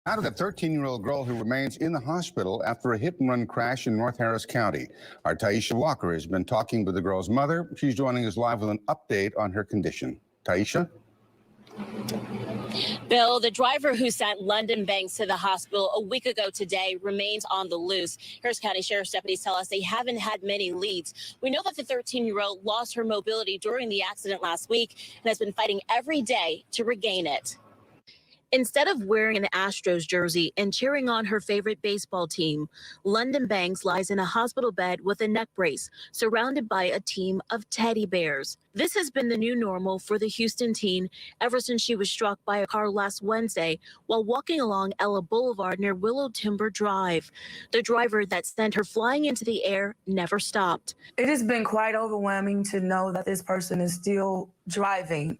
Out of the 13-year-old girl who remains in the hospital after a hit-and-run crash in North Harris County. Our Taisha Walker has been talking with the girl's mother. She's joining us live with an update on her condition. Taisha? Bill, the driver who sent London Banks to the hospital a week ago today remains on the loose. Harris County Sheriff's deputies tell us they haven't had many leads. We know that the 13-year-old lost her mobility during the accident last week and has been fighting every day to regain it. Instead of wearing an Astros jersey and cheering on her favorite baseball team, London Banks lies in a hospital bed with a neck brace, surrounded by a team of teddy bears. This has been the new normal for the Houston teen ever since she was struck by a car last Wednesday while walking along Ella Boulevard near Willow Timber Drive. The driver that sent her flying into the air never stopped. It has been quite overwhelming to know that this person is still driving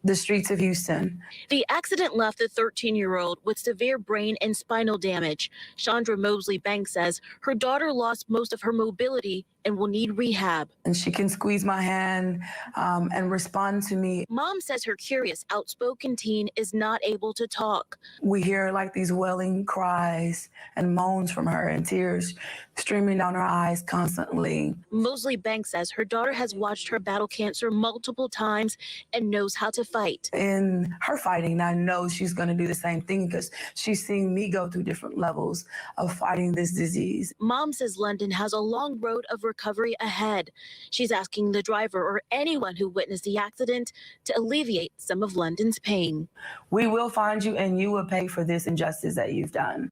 the streets of Houston. The accident left the 13-year-old with severe brain and spinal damage. Chandra Mosley Banks says her daughter lost most of her mobility and will need rehab. And she can squeeze my hand and respond to me. Mom says her curious, outspoken teen is not able to talk. We hear like these wailing cries and moans from her and tears streaming down her eyes constantly. Mosley Banks says her daughter has watched her battle cancer multiple times and knows how to fight. In her fighting, I know she's going to do the same thing because she's seeing me go through different levels of fighting this disease. Mom says London has a long road of recovery ahead. She's asking the driver or anyone who witnessed the accident to alleviate some of London's pain. We will find you and you will pay for this injustice that you've done.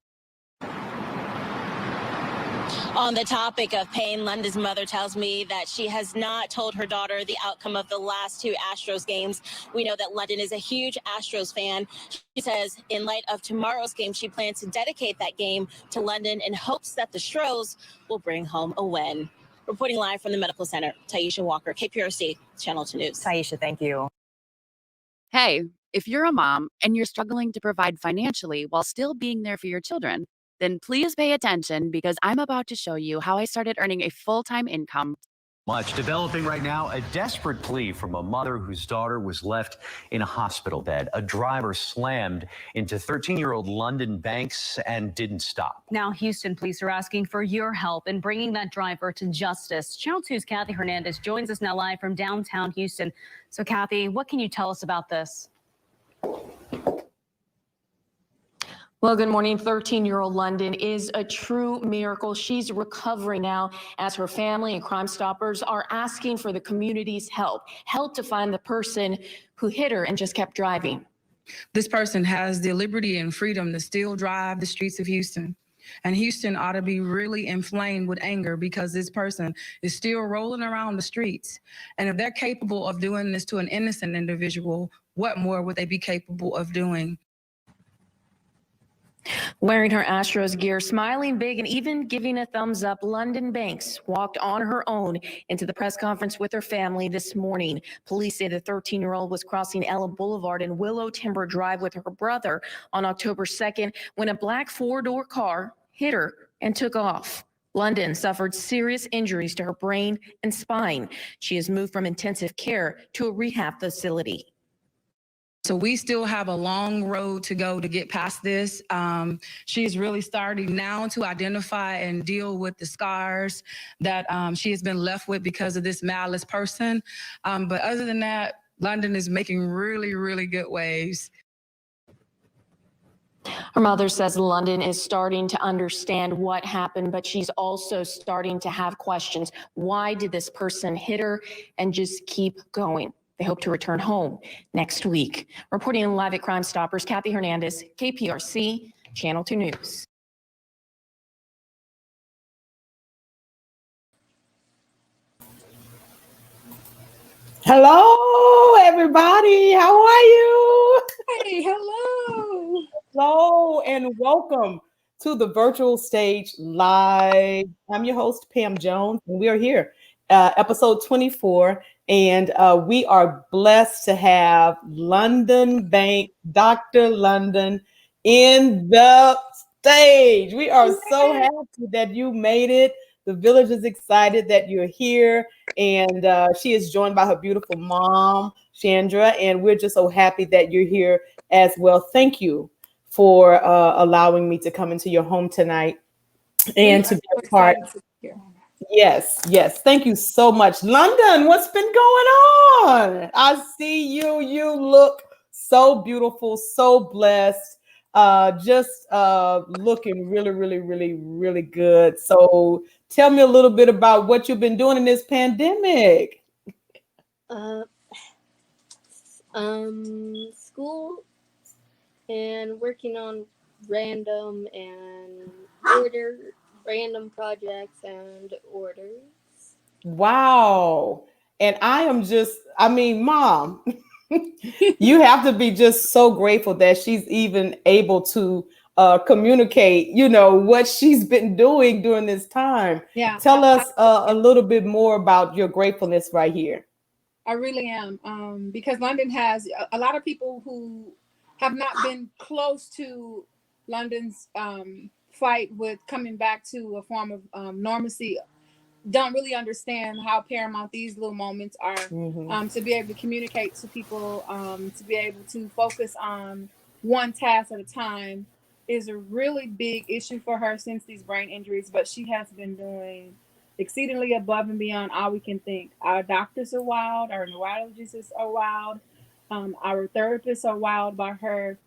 On the topic of pain, London's mother tells me that she has not told her daughter the outcome of the last two Astros games. We know that London is a huge Astros fan. She says in light of tomorrow's game, she plans to dedicate that game to London in hopes that the Stros will bring home a win. Reporting live from the medical center, Taisha Walker, KPRC, Channel 2 News. Taisha, thank you. Hey, if you're a mom and you're struggling to provide financially while still being there for your children, then please pay attention because I'm about to show you how I started earning a full-time income. Much developing right now, a desperate plea from a mother whose daughter was left in a hospital bed. A driver slammed into 13-year-old London Banks and didn't stop. Now, Houston police are asking for your help in bringing that driver to justice. Channel 2's Kathy Hernandez joins us now live from downtown Houston. So, Kathy, what can you tell us about this? Well, good morning. 13-year-old London is a true miracle. She's recovering now as her family and Crime Stoppers are asking for the community's help to find the person who hit her and just kept driving. This person has the liberty and freedom to still drive the streets of Houston. And Houston ought to be really inflamed with anger because this person is still rolling around the streets. And if they're capable of doing this to an innocent individual, what more would they be capable of doing? Wearing her Astros gear, smiling big, and even giving a thumbs up, London Banks walked on her own into the press conference with her family this morning. Police say the 13-year-old was crossing Ella Boulevard and Willow Timber Drive with her brother on October 2nd when a black four-door car hit her and took off. London suffered serious injuries to her brain and spine. She is moved from intensive care to a rehab facility. So we still have a long road to go to get past this. She is really starting now to identify and deal with the scars that she has been left with because of this malice person. But other than that, London is making really, really good waves. Her mother says London is starting to understand what happened, but she's also starting to have questions. Why did this person hit her? And just keep going. They hope to return home next week. Reporting live at Crime Stoppers, Kathy Hernandez, KPRC, Channel 2 News. Hello, everybody. How are you? Hey, hello. Hello, and welcome to the virtual stage live. I'm your host, Pam Jones, and we are here, episode 24. And we are blessed to have London Banks, Dr. London, in the stage. We are so happy that you made it. The village is excited that you're here. And she is joined by her beautiful mom, Chandra. And we're just so happy that you're here as well. Thank you for allowing me to come into your home tonight and to be a part. Yes, yes. Thank you so much. London, what's been going on? I see you. You look so beautiful, so blessed. Just looking really, really, really, really good. So tell me a little bit about what you've been doing in this pandemic. School and working on random projects and orders. Wow. And I am Mom, you have to be just so grateful that she's even able to communicate, what she's been doing during this time. Yeah. Tell us a little bit more about your gratefulness right here. I really am. Because London has a lot of people who have not been close to London's fight with coming back to a form of normalcy don't really understand how paramount these little moments are. To be able to communicate to people, to be able to focus on one task at a time is a really big issue for her since these brain injuries, but she has been doing exceedingly above and beyond all we can think. Our doctors are wild, our neurologists are wild, our therapists are wild by her,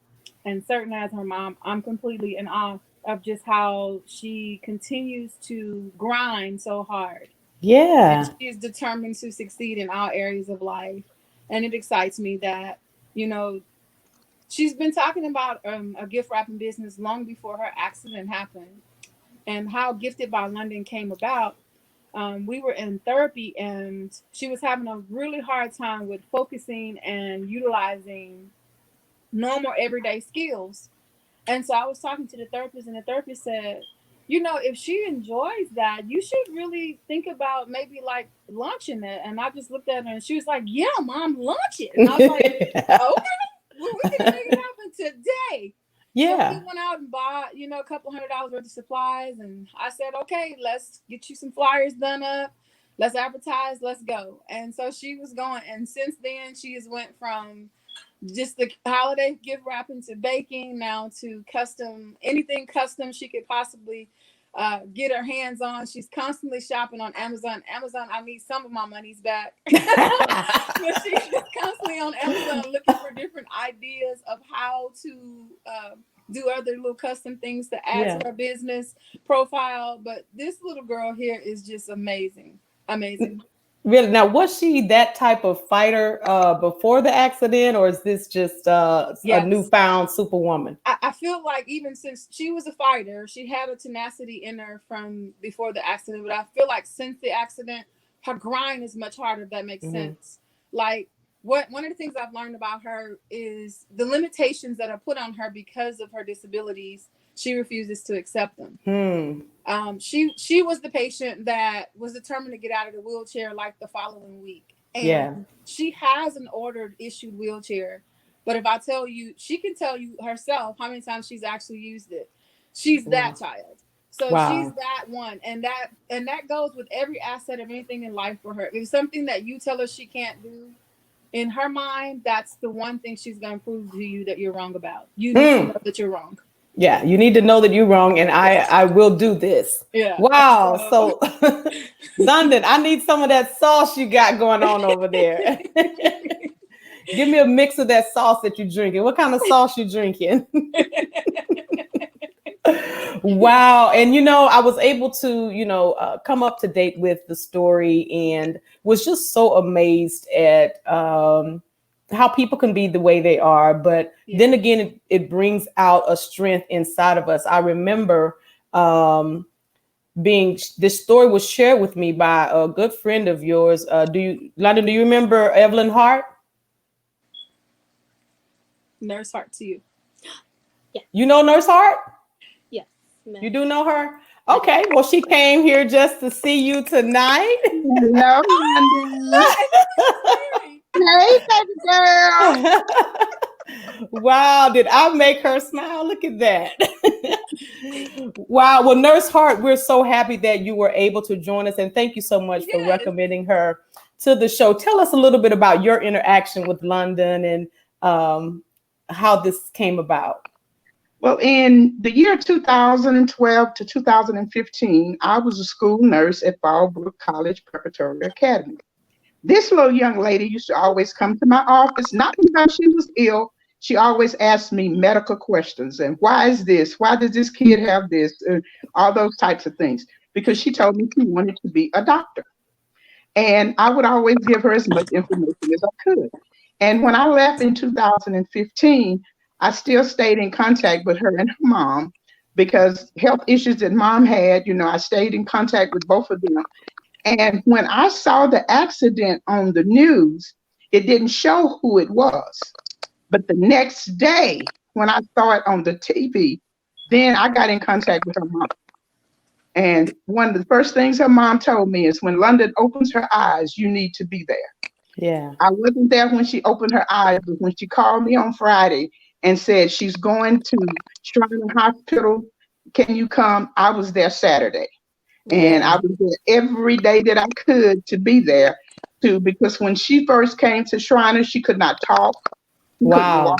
and certainly as her mom, I'm completely in awe of just how she continues to grind so hard. Yeah. And she is determined to succeed in all areas of life. And it excites me that, you know, she's been talking about a gift wrapping business long before her accident happened. And how Gifted by London came about, we were in therapy and she was having a really hard time with focusing and utilizing normal everyday skills. And so I was talking to the therapist, and the therapist said, you know, if she enjoys that, you should really think about maybe like launching it. And I just looked at her and she was like, yeah, Mom, launch it. And I was like, okay, well, we can make it happen today. Yeah. So we went out and bought, you know, a couple $100 worth of supplies. And I said, okay, let's get you some flyers done up. Let's advertise. Let's go. And so she was going. And since then, she has went from just the holiday gift wrapping to baking, now to anything custom she could possibly get her hands on. She's constantly shopping on Amazon. I need some of my monies back. But she's just constantly on Amazon looking for different ideas of how to do other little custom things to add to her business profile. But this little girl here is just amazing. Really? Now, was she that type of fighter before the accident, or is this just a newfound superwoman? I feel like even since she was a fighter, she had a tenacity in her from before the accident. But I feel like since the accident, her grind is much harder, if that makes sense. Like one of the things I've learned about her is the limitations that are put on her because of her disabilities. She refuses to accept them. She was the patient that was determined to get out of the wheelchair like the following week. And she has an ordered issued wheelchair. But if I tell you, she can tell you herself how many times she's actually used it. She's that child. So she's that one. And that goes with every asset of anything in life for her. If it's something that you tell her she can't do, in her mind, that's the one thing she's going to prove to you that you're wrong about. You need to know that you're wrong. Yeah, you need to know that you're wrong, and I will do this. Yeah. Wow. So, London, I need some of that sauce you got going on over there. Give me a mix of that sauce that you're drinking. What kind of sauce you drinking? Wow. And, you know, I was able to, you know, come up to date with the story and was just so amazed at how people can be the way they are. But then again, it brings out a strength inside of us. I remember this story was shared with me by a good friend of yours. London, do you remember Evelyn Hart? Nurse Hart to you. Yeah. You know Nurse Hart? Yes. You do know her? Okay. Well, she came here just to see you tonight. Hello, hey, baby girl. Wow, did I make her smile? Look at that. Wow. Well, Nurse Hart, we're so happy that you were able to join us. And thank you so much for recommending her to the show. Tell us a little bit about your interaction with London and how this came about. Well, in the year 2012 to 2015, I was a school nurse at Fallbrook College Preparatory Academy. This little young lady used to always come to my office, not because she was ill. She always asked me medical questions. And why is this? Why does this kid have this? All those types of things. Because she told me she wanted to be a doctor. And I would always give her as much information as I could. And when I left in 2015, I still stayed in contact with her and her mom because health issues that mom had, you know, I stayed in contact with both of them. And when I saw the accident on the news, it didn't show who it was. But the next day, when I saw it on the TV, then I got in contact with her mom. And one of the first things her mom told me is when London opens her eyes, you need to be there. Yeah. I wasn't there when she opened her eyes, but when she called me on Friday and said she's going to Shriner Hospital, can you come? I was there Saturday. And I was there every day that I could to be there too, because when she first came to Shriner, she could not talk. Wow.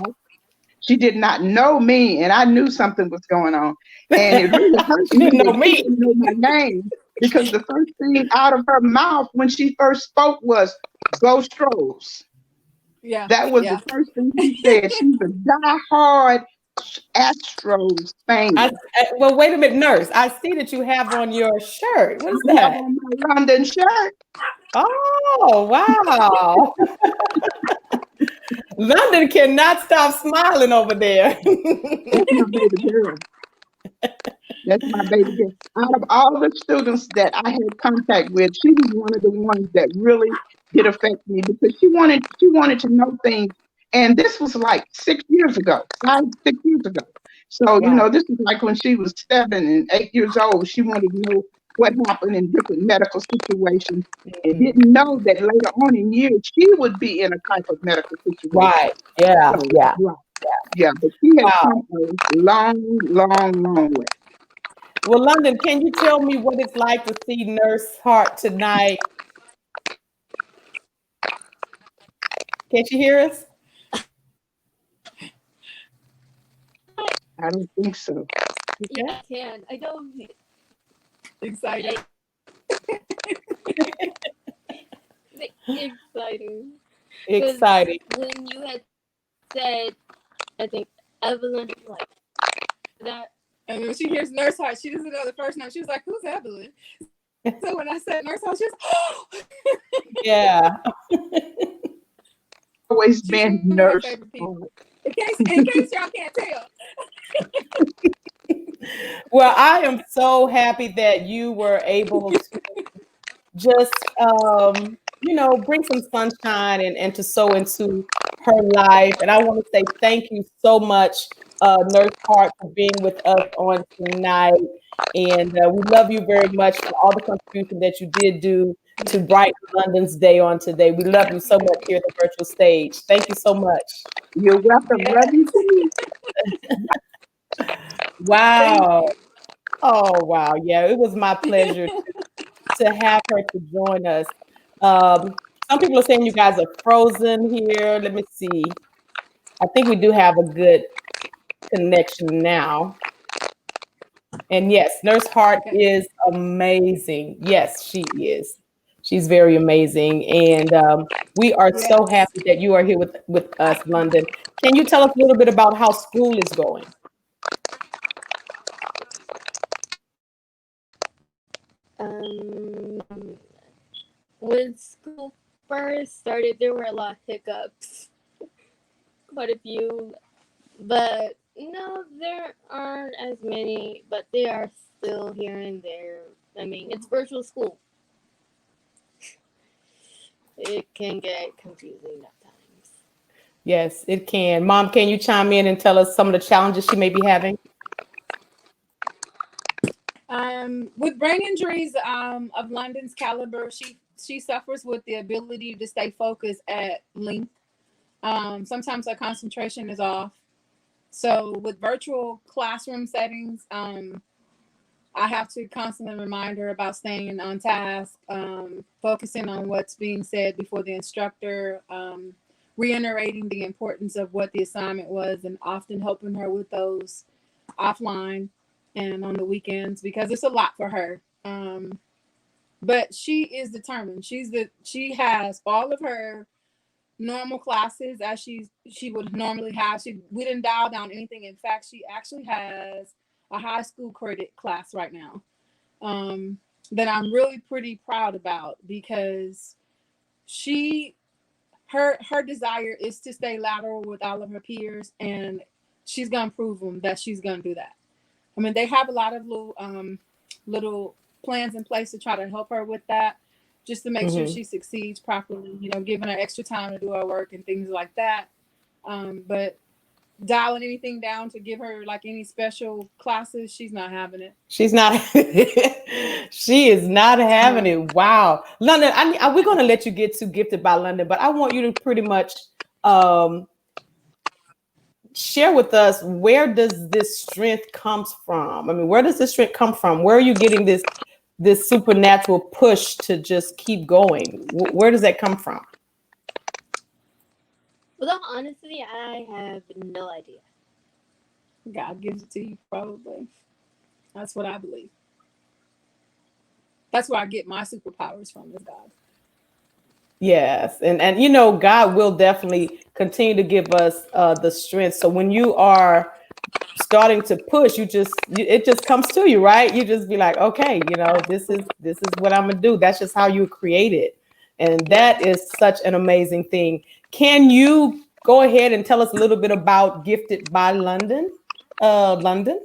She did not know me, and I knew something was going on. And it really hurt me that she didn't know my name, because the first thing out of her mouth when she first spoke was, "Go Stros." Yeah. That was the first thing she said. She's a diehard Astros fan. Well, wait a minute, nurse. I see that you have on your shirt. What is I have that? on my London shirt. Oh, wow. London cannot stop smiling over there. That's my baby girl. That's my baby girl. Out of all the students that I had contact with, she was one of the ones that really did affect me because she wanted to know things. And this was like 6 years ago, 6 years ago. So, Wow. this is like when she was 7 and 8 years old. She wanted to know what happened in different medical situations and didn't know that later on in years she would be in a type of medical situation. Right. Yeah. So, Yeah. right. Yeah, but she has Wow. come a long, long, long way. Well, London, can you tell me what it's like to see Nurse Hart tonight? Can she hear us? I don't think so. Yeah, I can. I know. Excited. Exciting. Exciting. When you had said, I think Evelyn, like that. And when she hears Nurse Hart, she doesn't know the first name. She was like, "Who's Evelyn?" So when I said Nurse Hart, she was, "Oh." Yeah. Always She's been one of my Nurse. favorite people. In case y'all can't tell. Well, I am so happy that you were able to just, bring some sunshine and to sow into her life. And I want to say thank you so much, Nurse Hart, for being with us on tonight. And we love you very much for all the contribution that you did do to brighten London's day on today. We love you so much here at the virtual stage. Thank you so much. You're welcome. Love you too. Wow. Oh, wow. Yeah, it was my pleasure to have her to join us. Some people are saying you guys are frozen here. Let me see. I think we do have a good connection now. And yes, Nurse Hart is amazing. Yes, she is. She's very amazing. And we are so happy that you are here with us, London. Can you tell us a little bit about how school is going? When school first started, there were a lot of hiccups, quite a few, but no, there aren't as many, but they are still here and there. I mean, it's virtual school. It can get confusing at times. Yes, it can. Mom, can you chime in and tell us some of the challenges she may be having? With brain injuries of London's caliber, she suffers with the ability to stay focused at length. Sometimes her concentration is off. So with virtual classroom settings, I have to constantly remind her about staying on task, focusing on what's being said before the instructor, reiterating the importance of what the assignment was, and often helping her with those offline and on the weekends because it's a lot for her. But she is determined. She has all of her normal classes as she would normally have. We didn't dial down anything. In fact, she actually has a high school credit class right now that I'm really pretty proud about because her desire is to stay lateral with all of her peers, and she's gonna prove them that she's gonna do that. I mean, they have a lot of little plans in place to try to help her with that, just to make sure she succeeds properly, giving her extra time to do her work and things like that. But dialing anything down to give her like any special classes, she's not having it. She's not. She is not having it. Wow. London, we're going to let you get to Gifted by London, but I want you to pretty much share with us, where does this strength comes from? I mean, where does this strength come from? Where are you getting this supernatural push to just keep going? Where does that come from? Well, honestly, I have no idea. God gives it to you, probably. That's what I believe. That's where I get my superpowers from, is God. Yes, and God will definitely continue to give us the strength. So when you are starting to push, it just comes to you, right? You just be like, okay, this is what I'm gonna do. That's just how you create it. And that is such an amazing thing. Can you go ahead and tell us a little bit about Gifted by London? London?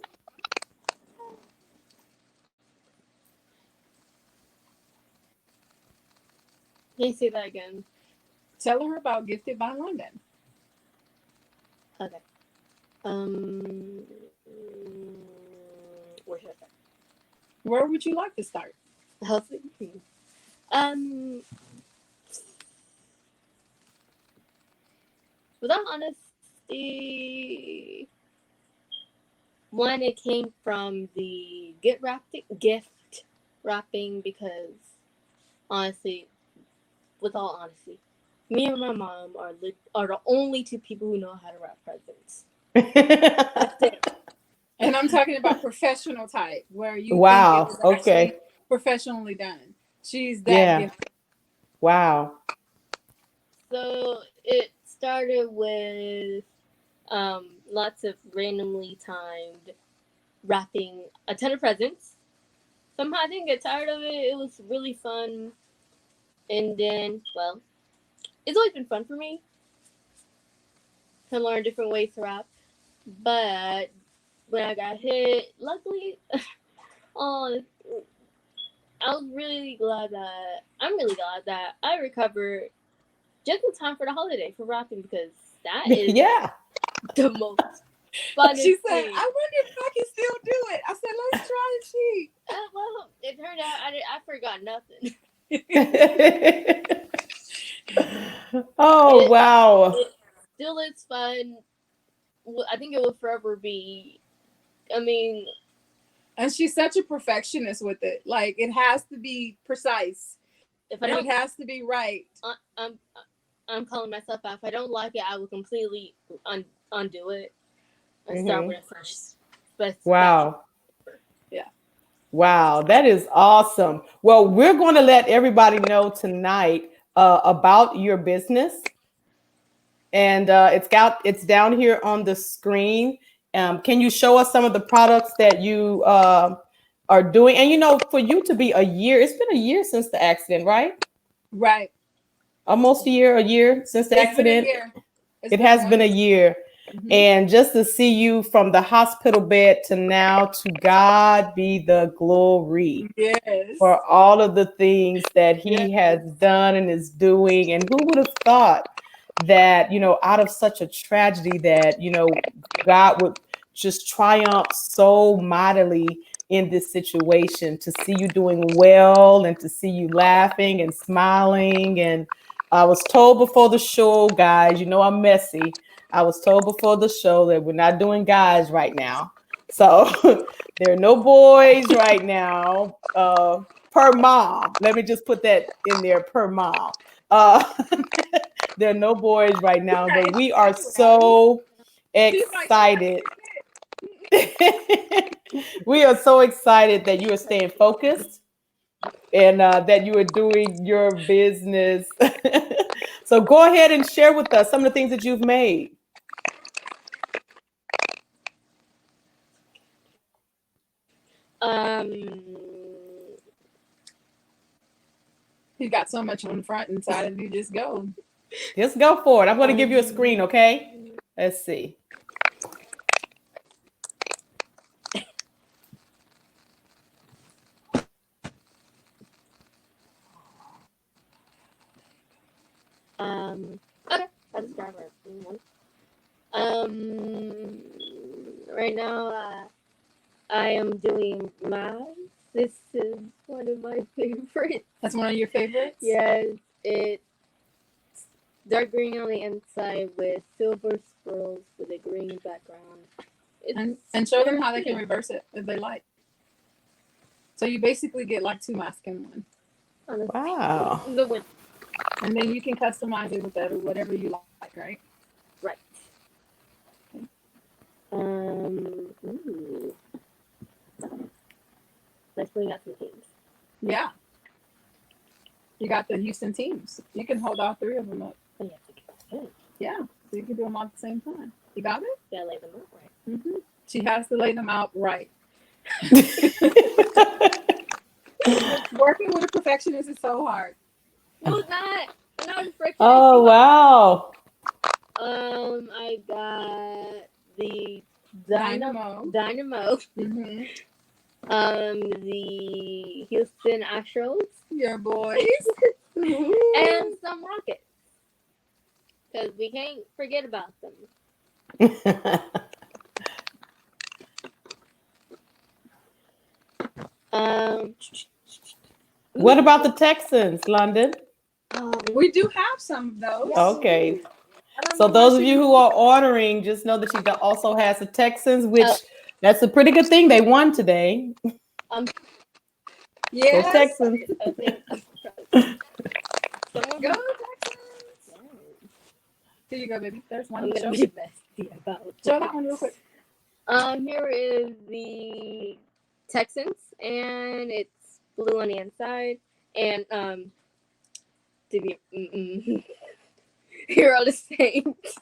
Can you say that again? Tell her about Gifted by London. Okay. Where should I start? Where would you like to start? Healthy. Without honesty, one, it came from the gift wrapping because honestly, with all honesty, me and my mom are the only two people who know how to wrap presents. That's it. And I'm talking about professional type, where you Wow. think it was Okay. actually professionally done. She's that gifted. Wow. So it started with lots of randomly timed wrapping a ton of presents. Somehow I didn't get tired of it. It was really fun. And then, well, it's always been fun for me to learn different ways to wrap. But when I got hit, luckily, I was really glad that I recovered just in time for the holiday for wrapping, because that is the most fun. She said, I wonder if I can still do it. I said, let's try and see. Well, it turned out I forgot nothing. Oh, wow. Still, it's fun. I think it will forever be. I mean, and she's such a perfectionist with it. Like, it has to be precise. If I don't, it has to be right. I'm calling myself out. If I don't like it, I will completely undo it and start with a fresh. Wow. Yeah. Wow, that is awesome. Well, we're going to let everybody know tonight about your business. And it's down here on the screen. Can you show us some of the products that you are doing? And for you to be it's been a year since the accident, right? Right. Almost a year since the accident. It has been a year. Mm-hmm. And just to see you from the hospital bed to now, to God be the glory. Yes. For all of the things that he has done and is doing. And who would have thought that, out of such a tragedy that, God would just triumph so mightily in this situation, to see you doing well and to see you laughing and smiling. And I was told before the show, guys, I'm messy. I was told before the show that we're not doing guys right now. So there are no boys right now per mom. Let me just put that in there, per mom. There are no boys right now, but we are so excited. We are so excited that you are staying focused and that you are doing your business. So go ahead and share with us some of the things that you've made. You got so much on the front and side, and you just go. Just go for it. I'm going to give you a screen, okay? Let's see. Okay, I'll just grab one. Right now, I am doing math. This is one of my favorites. That's one of your favorites? Yes, it's dark green on the inside with silver swirls with a green background. And show them how they can reverse it if they like. So you basically get like two masks in one. Wow. And then you can customize it with that or whatever you like, right? Right. Let's bring out some teams. Yeah. You got the Houston teams. You can hold all three of them up. Oh, yeah. Yeah. So you can do them all at the same time. You got it? Yeah, lay them up right. Mhm. She has to lay them out right. Working with a perfectionist is so hard. No, not a friction. Oh, wow. I got the Dynamo. Dynamo. Mm-hmm. The Houston Astros. Your boys. And some Rockets. Because we can't forget about them. What about the Texans, London? We do have some of those. Okay. So those of you who are ordering, just know that she also has the Texans, which that's a pretty good thing. They won today. Yes. Go Texans. Someone go Texans. Here you go, baby. There's one. I'm Show. gonna be bestie about. Show that one real quick. Here is the Texans, and it's blue on the inside, and to be here are the Saints.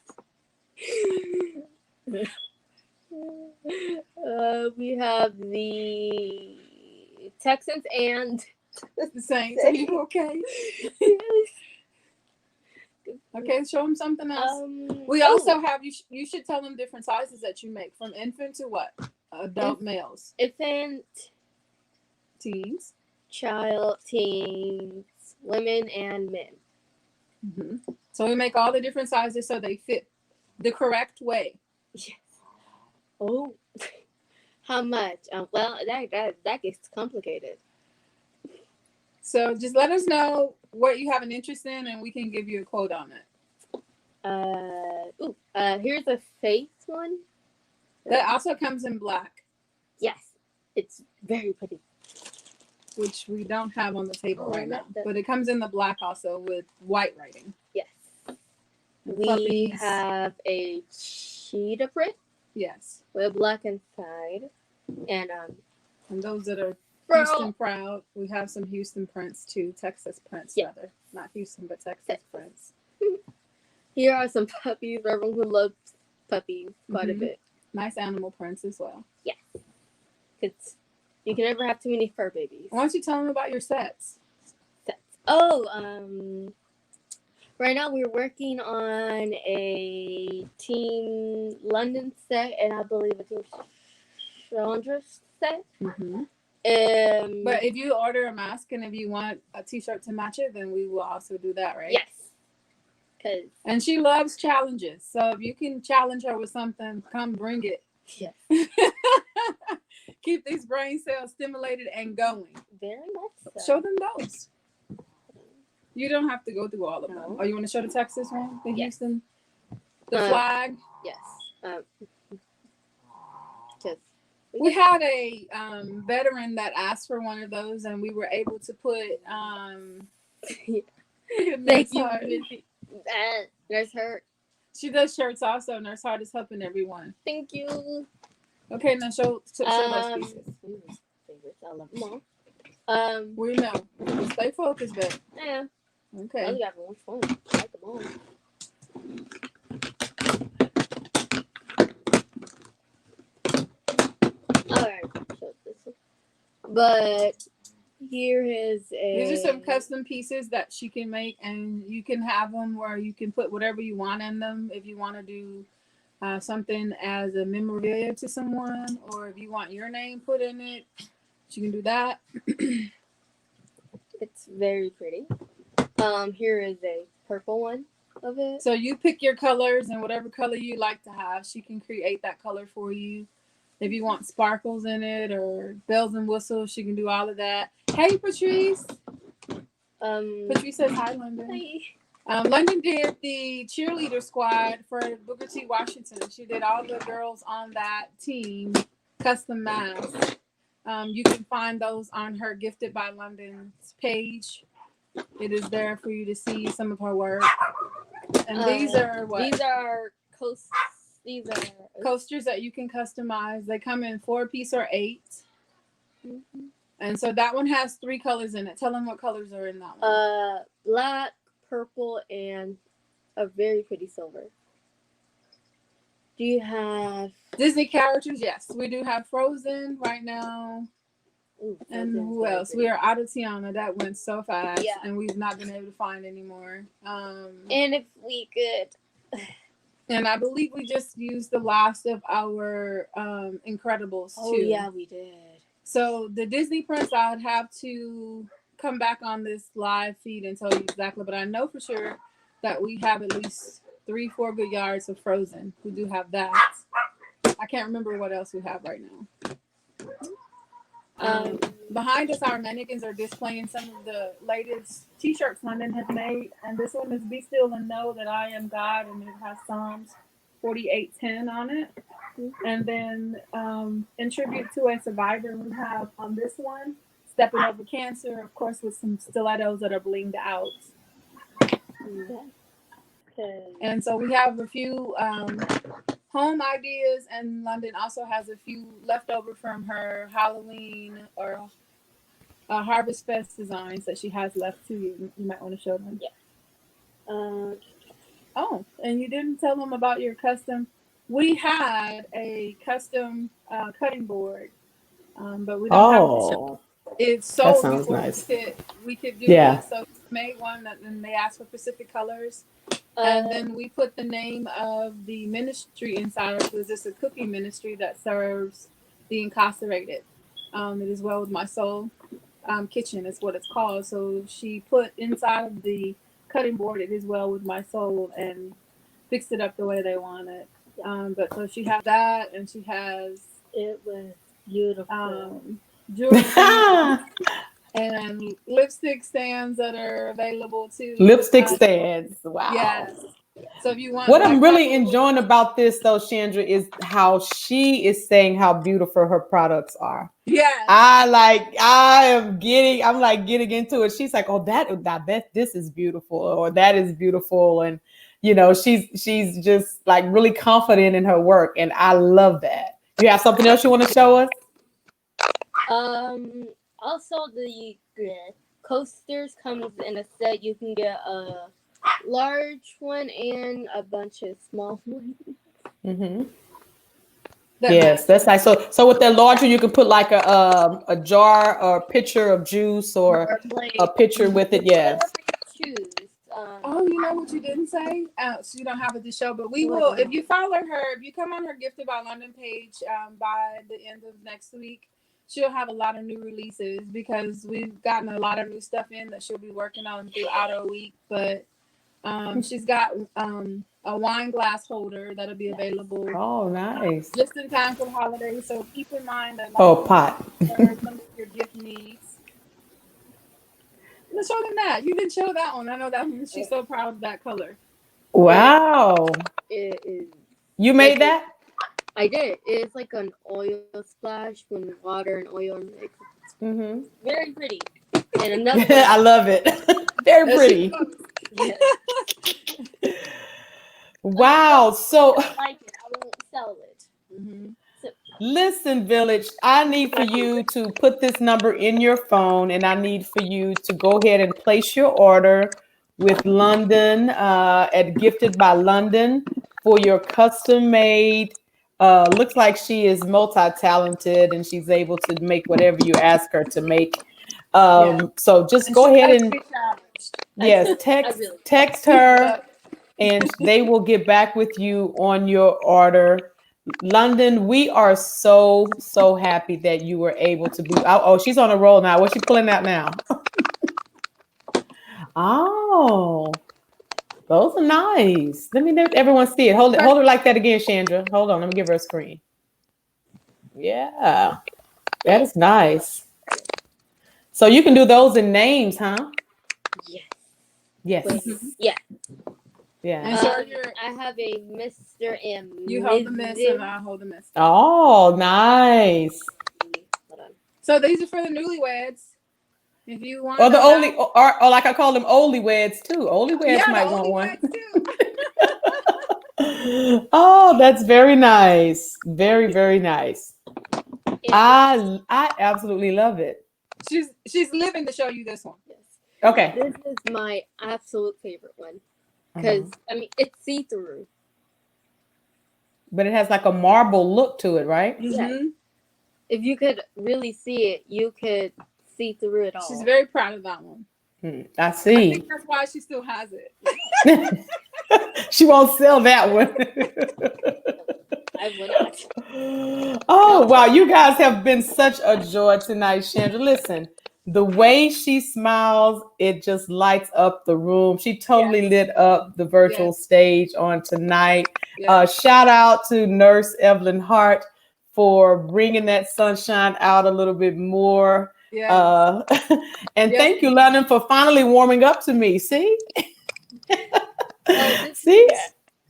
We have the Texans and the Saints. Are you okay? Okay, show them something else. We also have you should tell them different sizes that you make, from infant to what? Adult males. Infant, Teens. child, teens, women, and men. Mm-hmm. So we make all the different sizes so they fit the correct way. Yes. Oh, how much? Well, that gets complicated. So just let us know what you have an interest in, and we can give you a quote on it. Here's a face one. That also comes in black. Yes, it's very pretty. Which we don't have on the table right now. But it comes in the black also with white writing. Yes. We Puppies. have a cheetah print. Yes. With black inside. And those that are Bro. Houston proud, we have some Houston prints too. Texas prints, rather. Not Houston, but Texas prints. Here are some puppies for everyone who loves puppies quite a bit. Nice animal prints as well. Yes. Because you can never have too many fur babies. Why don't you tell them about your sets? Right now we're working on a Team London set, and I believe a Team Chandra set. Mm-hmm. But if you order a mask and if you want a t-shirt to match it, then we will also do that, right? Yes. And she loves challenges. So if you can challenge her with something, come bring it. Yes. Keep these brain cells stimulated and going. Very much so. Show them those. You don't have to go through all of them. Oh, you want to show the Texas one? The Houston? The flag? Yes. We had a veteran that asked for one of those, and we were able to put Thank you. Nurse Hart. She does shirts also. Nurse Hart is helping everyone. Thank you. Okay, now show those pieces. I love them all. We know. Stay focused, babe. Yeah. Okay. I only got one phone. I like them all. Alright, show this one. But here is These are some custom pieces that she can make, and you can have them where you can put whatever you want in them. If you want to do something as a memorabilia to someone, or if you want your name put in it, you can do that. It's very pretty. Here is a purple one of it. So you pick your colors, and whatever color you like to have, she can create that color for you. If you want sparkles in it or bells and whistles, she can do all of that. Hey, Patrice. Patrice says hi, London. Hi. London did the cheerleader squad for Booker T. Washington. She did all the girls on that team custom masks. You can find those on her Gifted by London's page. It is there for you to see some of her work. And these are what? These are coasters that you can customize. They come in 4-piece or 8. Mm-hmm. And so that one has 3 colors in it. Tell them what colors are in that one. Black, purple, and a very pretty silver. Do you have Disney characters, yes. We do have Frozen right now. Ooh, And Frozen's who very else? pretty. We are out of Tiana. That went so fast. Yeah. And we've not been able to find anymore. And if we could, And I believe we just used the last of our Incredibles too. oh yeah, we did. So the Disney prints, I would have to come back on this live feed and tell you exactly. But I know for sure that we have at least 3-4 good yards of Frozen. We do have that. I can't remember what else we have right now. Behind us, our mannequins are displaying some of the latest T-shirts London has made, and this one is "Be Still and Know That I Am God," and it has Psalms 48:10 on it. And then, in tribute to a survivor, we have on this one "Stepping Over Cancer," of course, with some stilettos that are blinged out. Okay. And so we have a few home ideas, and London also has a few left over from her Halloween or Harvest Fest designs that she has left to you. You might want to show them. Yeah. Oh, and you didn't tell them about your custom. We had a custom cutting board, but we don't have to show. It's sold sounds before nice. we could do Yeah. it. So we made one, and they asked for Pacific colors. And then we put the name of the ministry inside it because it's a cooking ministry that serves the incarcerated. It is Well With My Soul Kitchen is what it's called. So she put inside of the cutting board, "It is well with my soul," and fixed it up the way they want it. But so she has that, and she has It was beautiful. jewelry stands and lipstick stands that are available too. Lipstick stands. Wow. Yes. So if you want, What I'm like, really that little- enjoying about this, though, Chandra, is how she is saying how beautiful her products are. Yes. I'm like getting into it. She's like, "Oh, that this is beautiful," or "That is beautiful," and she's just like really confident in her work, and I love that. You have something else you want to show us? Also the coasters comes in a set. You can get a large one and a bunch of small ones. Mm-hmm. that Yes, that's nice. So with that larger, you can put like a jar or a pitcher of juice or Like, a pitcher with it. Yes. choose. Oh, you know what you didn't say? So you don't have it to show, but we will. If you follow her, if you come on her Gifted by London page by the end of next week, she'll have a lot of new releases because we've gotten a lot of new stuff in that she'll be working on throughout a week. But she's got a wine glass holder that'll be available Oh, nice. just in time for the holidays. So keep in mind that Oh, pot. some of your gift needs. Let's show them that. You didn't show that one. I know that one. She's so proud of that color. Wow. It is. You made that? I did. It's like an oil splash when water and oil mix. Mm-hmm. Very pretty. And another. I love it. Very pretty. Yes. Wow. So I like it. I won't sell it. Mm-hmm. listen, Village, I need for you to put this number in your phone, and I need for you to go ahead and place your order with London at Gifted by London for your custom made. Looks like she is multi-talented and she's able to make whatever you ask her to make. So just go ahead and yes, text her and they will get back with you on your order. London, we are so happy that you were able to be. Oh, she's on a roll now. What's she pulling out now? Oh, those are nice. Let everyone see it. Hold her like that again, Chandra. Hold on, let me give her a screen. Yeah, that is nice. So you can do those in names, huh? Yes. Yes. Wait, yeah. Yeah. And so I have a Mr. and you hold the miss and I hold the miss. Oh, nice. Hold on. So these are for the newlyweds. If you want. Or the only, or like I call them oldyweds too. Oldyweds might want one. Oh, that's very nice. Very, very nice. I absolutely love it. She's living to show you this one. Yes. Okay. This is my absolute favorite one because I mean it's see-through. but it has like a marble look to it, right? Mhm. If you could really see it, you could see through it all. She's very proud of that one. I I see. think that's why she still has it. She won't sell that one. I would not. Oh, wow. You guys have been such a joy tonight, Chandra. Listen, the way she smiles, it just lights up the room. She totally lit up the virtual stage on tonight. Yes. Shout out to Nurse Evelyn Hart for bringing that sunshine out a little bit more. Yes. And Yes. thank you, London, for finally warming up to me. See? this See?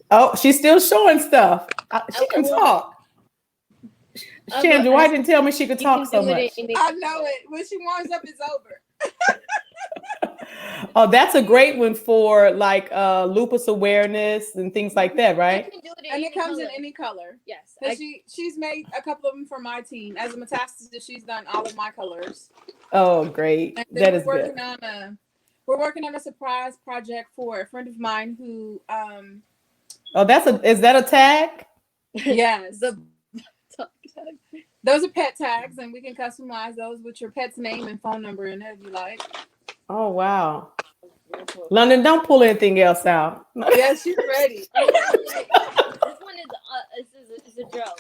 Oh, she's still showing stuff. She can well, talk. Chandra, why didn't tell me she could You talk can so do it much? I know it. When she warms up, it's over. Oh, that's a great one for like lupus awareness and things like that, right? You can do it And in it comes in color. any color. Yes. Because she's made a couple of them for my team. As a metastasis, she's done all of my colors. Oh, great. And then That we're is working good. we're working on a surprise project for a friend of mine who Oh, is that a tag? yes. The Those are pet tags, and we can customize those with your pet's name and phone number in it if you like. Oh, wow. London, don't pull anything else out. Yes, she's ready. this one is a joke.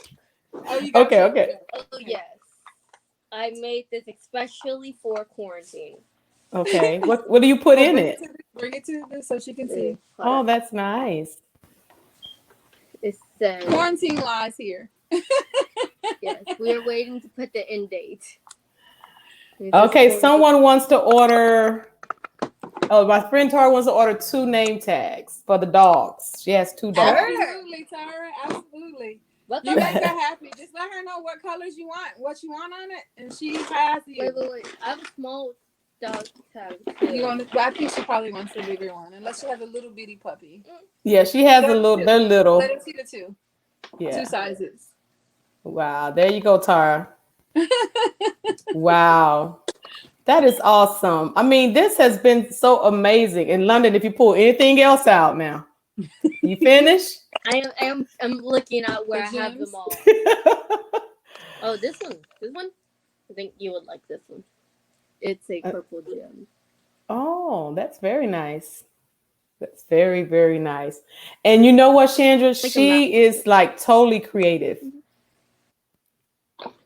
Oh, you got Okay. Oh yes. I made this especially for quarantine. Okay. What do you put in it? Bring it to this so she can see. Oh, that's nice. It says Quarantine lies here. yes. We are waiting to put the end date. Okay, someone wants to order. Oh, my friend Tara wants to order 2 name tags for the dogs. She has 2 dogs. Absolutely, Tara. Absolutely. What You make her happy. Just let her know what colors you want, what you want on it, and she has you. Wait. I have a small dog tag. You want to, I think she probably wants the bigger one, unless she has a little bitty puppy. Yeah, she has a little. They're little. Let her see the 2. Yeah. 2 sizes. Wow. There you go, Tara. Wow. That is awesome. I mean, this has been so amazing. In London, if you pull anything else out now, you finished? I'm looking at where The I have them gems? all. Oh, this one. I think you would like this one. It's a purple gem. Oh, that's very nice. That's very, very nice. And you know what, Chandra? She is like totally creative.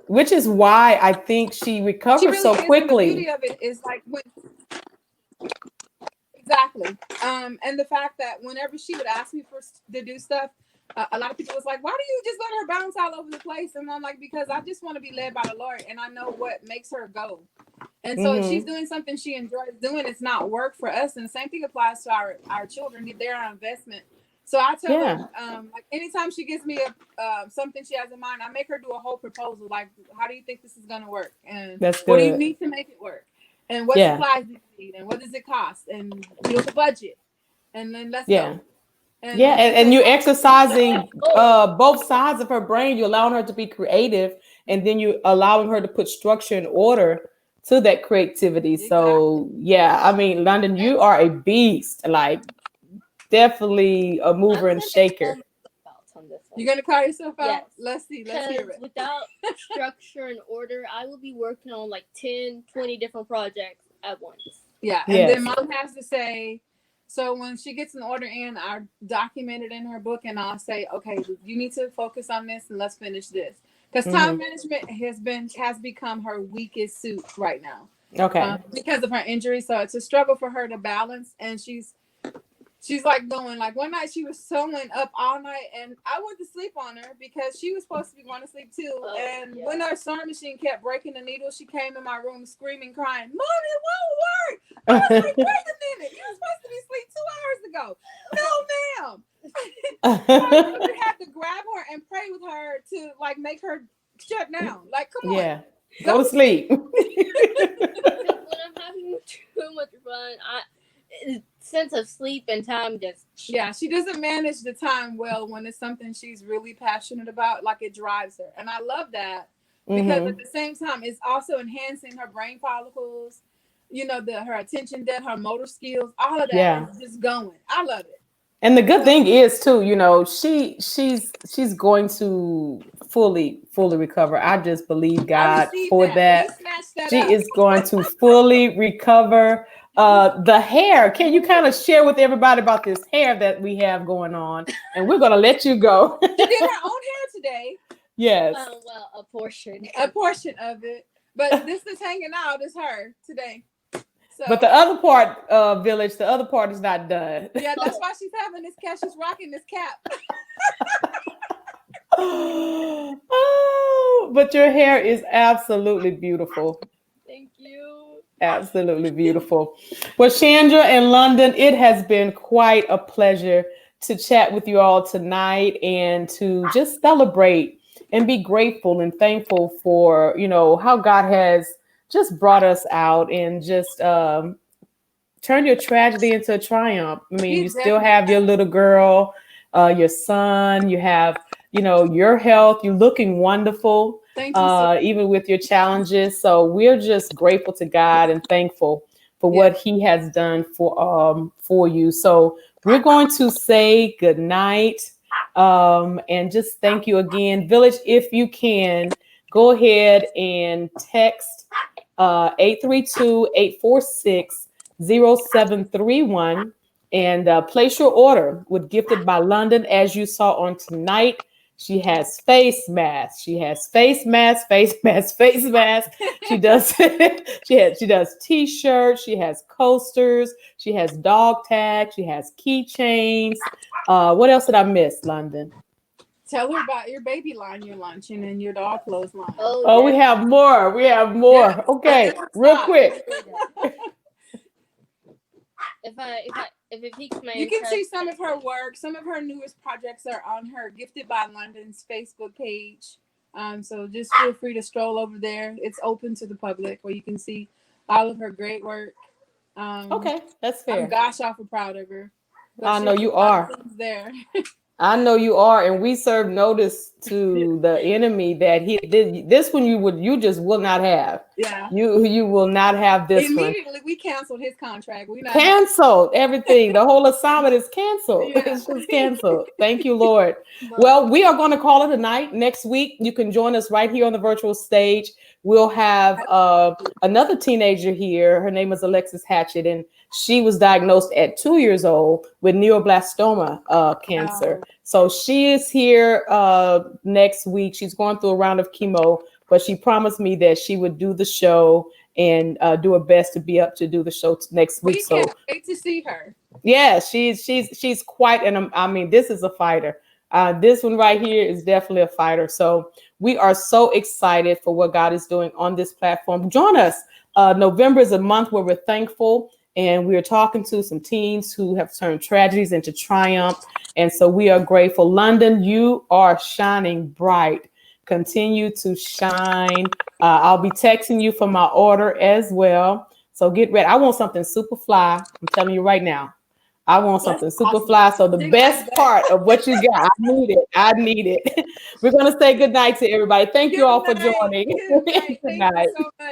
Which is why I think she recovered She really so is, and quickly. the beauty of it is like exactly. And the fact that whenever she would ask me to do stuff, a lot of people was like, "Why do you just let her bounce all over the place?" And I'm like, "Because I just want to be led by the Lord, and I know what makes her go." And so if she's doing something she enjoys doing, it's not work for us. And the same thing applies to our children. They're our investment. So I tell her, like anytime she gives me something she has in mind, I make her do a whole proposal. Like, how do you think this is going to work? And That's what do you good. need to make it work? And what supplies do you need? And what does it cost? And build a budget. And then let's go. And you're exercising both sides of her brain. You're allowing her to be creative, and then you're allowing her to put structure and order to that creativity. Exactly. So yeah, I mean, London, you are a beast. Like, definitely a mover and shaker. You're gonna call yourself out? Yes. Let's see. Let's hear it. Without structure and order, I will be working on like 10, 20 different projects at once. Yeah. And then mom has to say, so when she gets an order in, I document it in her book, and I'll say, okay, you need to focus on this, and let's finish this. Because time management has become her weakest suit right now. Okay. Because of her injury. So it's a struggle for her to balance, and she's like going, like one night she was sewing up all night, and I went to sleep on her because she was supposed to be going to sleep too. When her sewing machine kept breaking the needle, she came in my room screaming, crying, "Mom, it won't work." I was like, "Wait a minute, you were supposed to be asleep 2 hours ago." "No, ma'am." I would have to grab her and pray with her to like make her shut down. Like, come on. Yeah. Go to sleep. When I'm having too much fun, sense of sleep and time just she doesn't manage the time well when it's something she's really passionate about. Like, it drives her, and I love that because at the same time it's also enhancing her brain follicles, you know, her attention depth, her motor skills, all of that is just going. I love it. And the good thing is too, you know, she's going to fully recover. I just believe God for that. She is going to fully recover. The hair, can you kind of share with everybody about this hair that we have going on? And we're going to let you go. She did her own hair today. Yes. Well, a portion of it, but this is hanging out is her today. So, but the other part, Village, the other part is not done. Yeah, that's why she's having this cap. She's rocking this cap. Oh, but your hair is absolutely beautiful. Thank you. Absolutely beautiful. Well, Chandra and London, it has been quite a pleasure to chat with you all tonight and to just celebrate and be grateful and thankful for, you know, how God has just brought us out and just turn your tragedy into a triumph. I mean, you still have your little girl, your son, you have, you know, your health, you're looking wonderful, Thank you, even with your challenges. So we're just grateful to God and thankful for what he has done for you. So we're going to say good night and just thank you again. Village, if you can, go ahead and text 832-846-0731 and place your order with Gifted by London. As you saw on tonight, she has face masks. She has face masks, face masks, face masks. She does she does t-shirts, she has coasters, she has dog tags, she has keychains. What else did I miss, London? Tell her about your baby line you're launching and your dog clothes line. Oh, we have more. We have more. Yes. Okay, real quick. If it piques my You can interest, see some of her work. Some of her newest projects are on her Gifted by London's Facebook page. So just feel free to stroll over there. It's open to the public where you can see all of her great work. Okay, that's fair. I'm gosh awful proud of her. I know you are. There. I know you are, and we serve notice to the enemy that he did this one. You just will not have. Yeah. You will not have this one. Immediately we canceled his contract. We not Canceled everything. The whole assignment is canceled. Yeah. It's just canceled. Thank you, Lord. Well, we are going to call it a night. Next week, you can join us right here on the virtual stage. We'll have another teenager here. Her name is Alexis Hatchett, and she was diagnosed at 2 years old with neuroblastoma cancer. So she is here next week. She's going through a round of chemo, but she promised me that she would do the show and do her best to be up to do the show next week. We can't wait to see her. Yeah, she's quite I mean, this is a fighter. This one right here is definitely a fighter. So we are so excited for what God is doing on this platform. Join us. November is a month where we're thankful, and we're talking to some teens who have turned tragedies into triumph. And so we are grateful. London, you are shining bright. Continue to shine. I'll be texting you for my order as well. So get ready. I want something super fly. I'm telling you right now. I want something super fly. So the best part of what you got, I need it. I need it. We're going to say good night to everybody. Thank you all for joining. Good night. Thank you so much.